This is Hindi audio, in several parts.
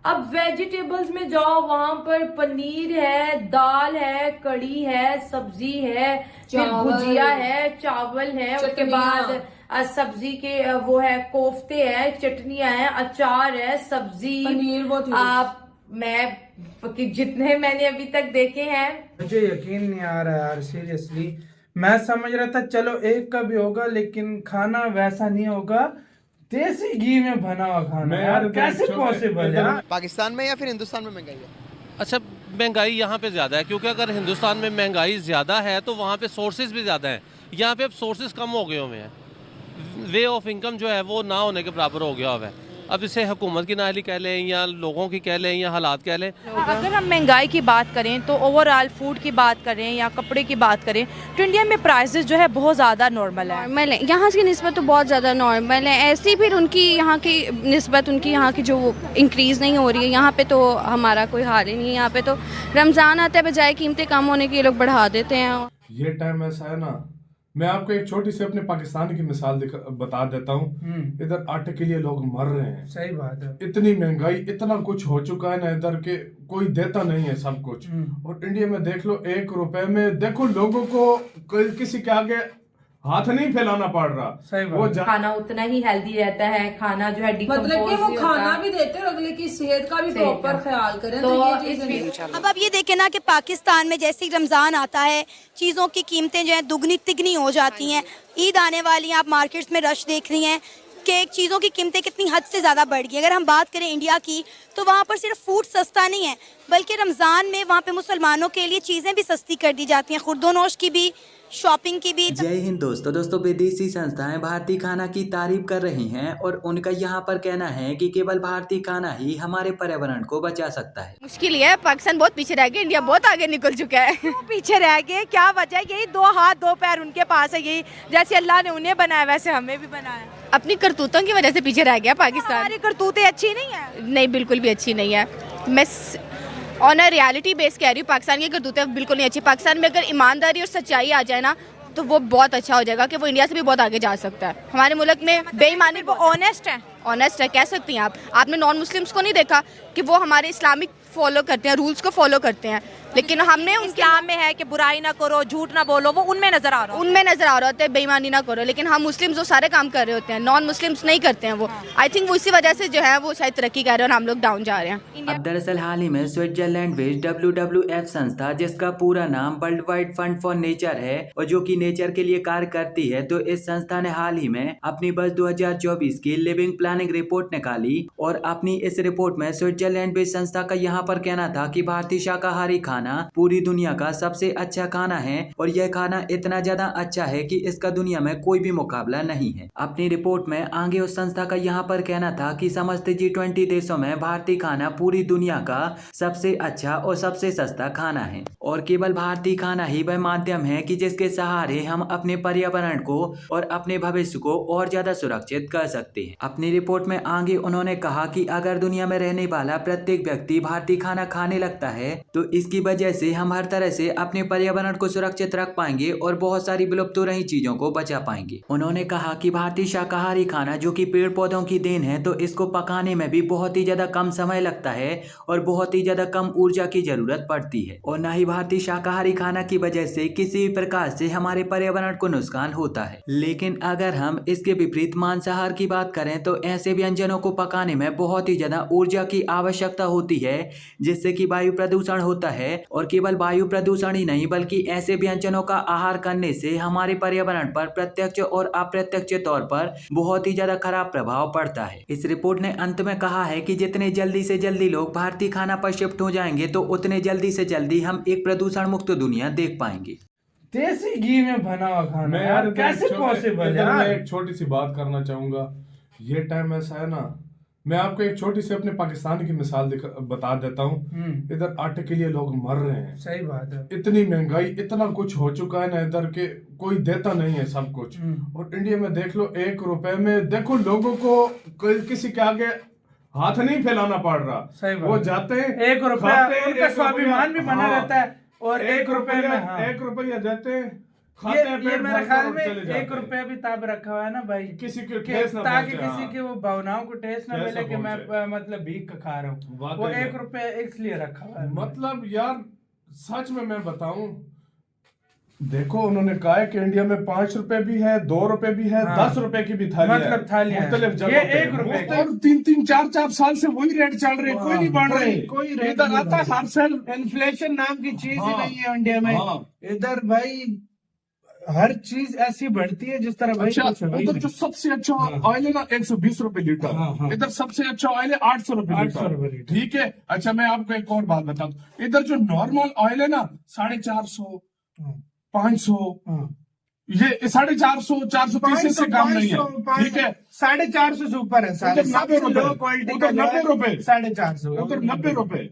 अब वेजिटेबल्स में जाओ, वहां पर पनीर है, दाल है, कड़ी है, सब्जी है, फिर भुजिया है, चावल है, उसके बाद सब्जी के वो है, कोफ्ते है, चटनियां है, अचार है, सब्जी, पनीर। आप मैं जितने मैंने अभी तक देखे हैं मुझे यकीन नहीं आ रहा यार, सीरियसली। मैं समझ रहा था चलो एक का भी होगा, लेकिन खाना वैसा नहीं होगा। देसी घी में बना हुआ खाना यार, कैसे पॉसिबल है? पाकिस्तान में या फिर हिंदुस्तान में महंगाई है? अच्छा, महंगाई यहाँ पे ज़्यादा है, क्योंकि अगर हिंदुस्तान में महंगाई ज़्यादा है तो वहाँ पे सोर्सेज भी ज़्यादा हैं। यहाँ पे अब सोर्सेज कम हो गए हुए हैं, वे ऑफ इनकम जो है वो ना होने के बराबर हो गया हुआ है। अब इसे हुकूमत की नाअहली कह लें या लोगों की कह लें या हालात कह लें। अगर हम महंगाई की बात करें तो ओवरऑल फूड की बात करें या कपड़े की बात करें तो इंडिया में प्राइसेस जो है बहुत ज़्यादा नॉर्मल है। यहाँ की निस्बत तो बहुत ज़्यादा नॉर्मल है। ऐसी फिर उनकी यहाँ की निस्बत, उनकी यहाँ की जो इंक्रीज़ नहीं हो रही है, यहाँ पे तो हमारा कोई हाल ही नहीं है। यहाँ पे तो रमज़ान आता है, बजाय कीमतें कम होने के ये लोग बढ़ा देते हैं। ये टाइम ऐसा है ना, मैं आपको एक छोटी सी अपने पाकिस्तान की मिसाल बता देता हूँ। इधर आटे के लिए लोग मर रहे हैं। सही बात है। इतनी महंगाई, इतना कुछ हो चुका है ना इधर के, कोई देता नहीं है सब कुछ। और इंडिया में देख लो, 1 रुपए में देखो लोगों को किसी के आगे हाथ नहीं फैलाना पड़ रहा। सही वो खाना उतना ही हेल्दी रहता है। खाना जो है मतलब कि वो खाना भी देते हैं और अगले की सेहत का भी प्रॉपर ख्याल करें। तो अब आप ये देखें ना कि पाकिस्तान में जैसे ही रमज़ान आता है, चीज़ों की कीमतें जो है दुगनी तिगनी हो जाती हैं। ईद आने वाली है, आप मार्केट्स में रश देख रही हैं कि चीज़ों की कीमतें कितनी हद से ज़्यादा बढ़ गई। अगर हम बात करें इंडिया की तो वहाँ पर सिर्फ फूड सस्ता नहीं है, बल्कि रमज़ान में वहाँ पे मुसलमानों के लिए चीज़ें भी सस्ती कर दी जाती हैं, खुर्दोनोश की भी, शॉपिंग की भी। जय हिंद दोस्तों विदेशी संस्थाएं भारतीय खाना की तारीफ कर रही हैं और उनका यहाँ पर कहना है कि केवल भारतीय खाना ही हमारे पर्यावरण को बचा सकता है। मुश्किल है, पाकिस्तान बहुत पीछे रह गया, इंडिया बहुत आगे निकल चुका है। पीछे रह गए, क्या वजह है? यही 2 हाथ 2 पैर उनके पास है, यही जैसे अल्लाह ने उन्हें बनाया वैसे हमें भी बनाया। अपनी करतूतों की वजह से पीछे रह गया पाकिस्तान। हमारी करतूतें अच्छी नहीं है। नहीं, बिल्कुल भी अच्छी नहीं है। मैं ऑन अ रियलिटी बेस कह रही हूँ, पाकिस्तान की करतूतें बिल्कुल नहीं अच्छी। पाकिस्तान में अगर ईमानदारी और सच्चाई आ जाए ना तो वो बहुत अच्छा हो जाएगा कि वो इंडिया से भी बहुत आगे जा सकता है। हमारे मुल्क में बेईमानी, वो ऑनेस्ट है कह सकती हैं आप। आपने नॉन मुस्लिम्स को नहीं देखा कि वो हमारे इस्लामिक फॉलो करते हैं, रूल्स को फॉलो करते हैं, लेकिन हमने उनके इस्लाम में है कि बुराई ना करो, झूठ ना बोलो, वो उनमें नजर आ रहा होता है बेईमानी ना करो, लेकिन हम मुस्लिम्स वो सारे काम कर रहे होते हैं, नॉन मुस्लिम्स नहीं करते हैं वो। आई थिंक वो इसी वजह से जो है वो शायद तरक्की कर रहे हैं और हम लोग डाउन जा रहे हैं। अब दरअसल हाल ही में स्विट्जरलैंड बेस्ड WWF संस्था, जिसका पूरा नाम world wide fund for nature है और जो कि नेचर के लिए कार्य करती है, तो इस संस्था ने हाल ही में अपनी वर्ष 2024 की लिविंग प्लानिंग रिपोर्ट निकाली और अपनी इस रिपोर्ट में स्विट्जरलैंड बेस्ड संस्था का यहाँ पर कहना था कि भारतीय शाकाहारी खाना पूरी दुनिया का सबसे अच्छा खाना है और यह खाना इतना ज्यादा अच्छा है कि इसका दुनिया में कोई भी मुकाबला नहीं है। अपनी रिपोर्ट में आगे उस संस्था का यहाँ पर कहना था कि समस्त G20 देशों में भारतीय खाना पूरी दुनिया का सबसे अच्छा और सबसे सस्ता खाना है और केवल भारतीय खाना ही वह माध्यम है कि जिसके सहारे हम अपने पर्यावरण को और अपने भविष्य को और ज्यादा सुरक्षित कर सकते हैं। अपनी रिपोर्ट में आगे उन्होंने कहा कि अगर दुनिया में रहने वाला प्रत्येक व्यक्ति भारतीय खाना खाने लगता है तो इसकी वजह से हम हर तरह से अपने पर्यावरण को सुरक्षित रख पाएंगे और बहुत सारी विलुप्त हो रही चीजों को बचा पाएंगे। उन्होंने कहा कि भारतीय शाकाहारी खाना जो कि पेड़ पौधों की देन है, तो इसको पकाने में भी बहुत ही ज्यादा कम समय लगता है और बहुत ही ज्यादा कम ऊर्जा की जरूरत पड़ती है और न ही भारतीय शाकाहारी खाना की वजह से किसी भी प्रकार से हमारे पर्यावरण को नुकसान होता है। लेकिन अगर हम इसके विपरीत मांसाहार की बात करें तो ऐसे व्यंजनों को पकाने में बहुत ही ज्यादा ऊर्जा की आवश्यकता होती है, जिससे कि वायु प्रदूषण होता है और केवल वायु प्रदूषण ही नहीं बल्कि ऐसे व्यंजनों का आहार करने से हमारे पर्यावरण पर प्रत्यक्ष और अप्रत्यक्ष तौर पर बहुत ही ज्यादा खराब प्रभाव पड़ता है। इस रिपोर्ट ने अंत में कहा है कि जितने जल्दी से जल्दी लोग भारतीय खाना पर शिफ्ट हो जाएंगे तो उतने जल्दी से जल्दी हम एक प्रदूषण मुक्त दुनिया देख पाएंगे। देसी घी में बना हुआ खाना यार, कैसे पॉसिबल है? मैं एक छोटी सी बात करना चाहूंगा। ये टाइम ऐसा है ना, मैं आपको एक छोटी सी अपने पाकिस्तान की मिसाल बता देता हूँ। इधर आटे के लिए लोग मर रहे हैं। सही बात है। इतनी महंगाई, इतना कुछ हो चुका है ना इधर के, कोई देता नहीं है सब कुछ। और इंडिया में देख लो, 1 रुपए में देखो लोगों को किसी के आगे हाथ नहीं फैलाना पड़ रहा। सही बात। वो जाते हैं, 1 रुपया, उनका स्वाभिमान भी बना रहता है और 1 रुपए में 1 रुपया देते हैं, खाते हैं, पेट मेरे भरकर ख्याल और में चले जाते 1 रुपया भी ताब रखा हुआ है ना भाई, किसी के ठेस ना ताकि पहुंचे, किसी के वो भावनाओं को ठेस ना ठेस ना मिले कि मैं पहुंचे। मतलब भीख का खा रहा हूँ। वाकई वो में। 1 रुपया इसलिए रखा हुआ है। मतलब यार सच में मैं बताऊं, देखो उन्होंने कहा है कि इंडिया में 5 रुपए भी है, 2 रुपए भी है, हाँ। 10 रुपए की भी थाली मतलब है, थाली है। मुख्तलिफ ये जगहों पे। 1 रुपए की। और 3-3, 4-4 साल से वही रेट चल रहे, कोई नहीं बढ़ रहे। कोई रेट इधर नहीं आता है बढ़ हर साल। इन्फ्लेशन नाम की चीज ही हाँ। नहीं है इंडिया में। हाँ। इधर भाई हर चीज ऐसी बढ़ती है जिस तरह भाई अच्छा, कुछ है ही उधर नहीं। जो सबसे अच्छा ऑयल है ना 120 रुपए लीटर, हाँ, हाँ। इधर सबसे अच्छा ऑयल है 800 रुपए 800 रुपए लीटर। लीटर। ठीक है। अच्छा मैं आपको एक और बात बता दूं, इधर जो नॉर्मल ऑयल है ना 450, 500, ये 450, 430 से कम नहीं है। ठीक है। 450 से ऊपर है सारे। उधर 90 रुपए, लो क्वालिटी उधर 90 रुपए, 450, उधर 90 रुपए।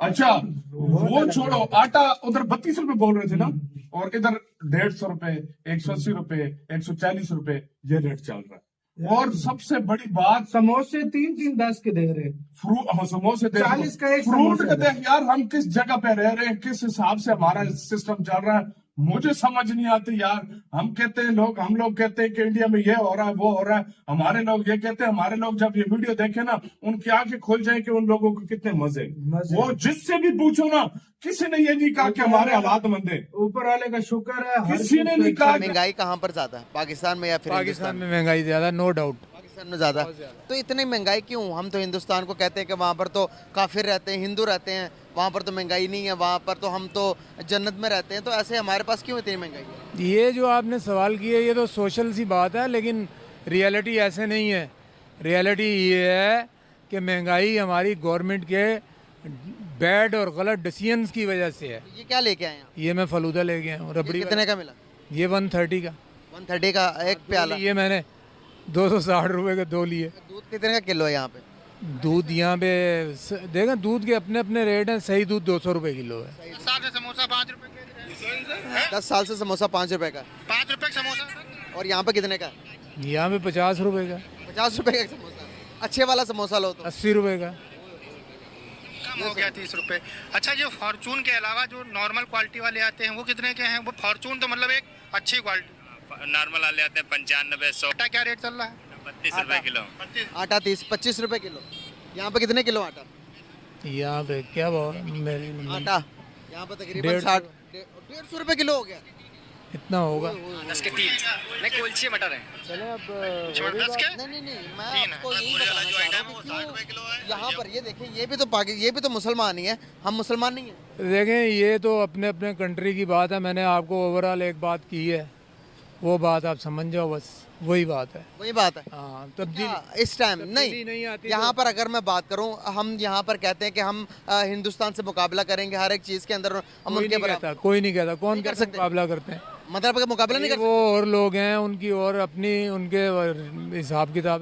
अच्छा वो छोड़ो, आटा उधर 32 रुपए बोल रहे थे ना, और इधर 150 रुपए, 180 रुपए, 140 रुपए ये रेट चल रहा है। और सबसे बड़ी बात, समोसे 3-3 10 के दे रहे हैं। फ्रूट समोसे 40 का एक फ्रूट समोसा का देख यार, हम किस जगह पे रह रहे हैं, किस हिसाब से हमारा सिस्टम चल रहा है, मुझे समझ नहीं आती यार। हम कहते हैं हम लोग कहते हैं कि इंडिया में ये हो रहा है, वो हो रहा है, हमारे लोग ये कहते हैं, हमारे लोग जब ये वीडियो देखे ना उनकी आंखें खुल जाए कि उन लोगों को कितने मजे। वो जिससे भी पूछो ना, किसी ने ये नहीं कहा कि हमारे हालात मंदे, ऊपर वाले का शुक्र है। हर किसी चीज ने पे नहीं कहा। महंगाई कहाँ पर ज्यादा है, पाकिस्तान में या फिर पाकिस्तान में महंगाई ज्यादा, नो डाउट पाकिस्तान में ज्यादा। तो इतनी महंगाई क्यों? हम तो हिंदुस्तान को कहते हैं कि वहाँ पर तो काफिर रहते हैं, हिंदू रहते हैं, वहाँ पर तो महंगाई नहीं है, वहाँ पर तो हम तो जन्नत में रहते हैं। तो ऐसे हमारे पास क्यों इतनी महंगाई है? ये जो आपने सवाल किया ये तो सोशल सी बात है, लेकिन रियलिटी ऐसे नहीं है। रियलिटी ये है कि महंगाई हमारी गवर्नमेंट के बैड और गलत डिसीजंस की वजह से है। ये क्या लेके आए हैं? ये मैं फलूदा लेके आया हूँ, रबड़ी कितने का मिला? ये 130 का। 130 का एक प्याला। ये मैंने 260 रुपए के 2 लिए। दूध कितने का किलो है यहाँ पे? दूध यहाँ पे देखें, दूध के अपने अपने रेट हैं। सही दूध 200 रुपए किलो है। 10 साल से समोसा 5 रुपए का, 5 रुपए का समोसा। और यहाँ पे कितने का? यहाँ पे 50 रुपए का। 50 रुपए का एक समोसा। अच्छे वाला समोसा लो तो 80 रुपए का। कम हो गया 30 रुपए। अच्छा, जो फॉर्चून के अलावा जो नॉर्मल क्वालिटी वाले आते हैं वो कितने के हैं? वो फॉर्चून तो मतलब एक अच्छी क्वालिटी। नॉर्मल वाले आते हैं 95, 100। आटा क्या रेट चल रहा है? 32 रुपए किलो। आटा 25 रुपए किलो। यहाँ पे कितने किलो आटा? यहाँ पे क्या भाव मेरी आटा यहाँ पे तकरीबन 150 रुपए किलो हो गया। इतना होगा। 10 के 3 नहीं, कुलचे मटर है। चले अब 10 के नहीं मैं आपको यही बताना चाह रहा हूँ कि यहाँ पर ये देखें, ये भी तो मुसलमान ही है, हम मुसलमान नहीं है। देखें, ये तो अपने अपने कंट्री की बात है। मैंने आपको ओवरऑल एक बात की है, वो बात आप समझ जाओ, बस वही बात है। वही बात है। हाँ, तब्दीली इस टाइम नहीं आती। यहाँ पर अगर मैं बात करूँ, हम यहाँ पर कहते हैं कि हम हिंदुस्तान से मुकाबला करेंगे हर एक चीज के अंदर, हम उनके बराबर। कोई नहीं कहता। कौन कर सकते मुकाबला करते हैं? मतलब मुकाबला नहीं कर सकते। वो और लोग हैं, उनकी और अपनी उनके हिसाब किताब।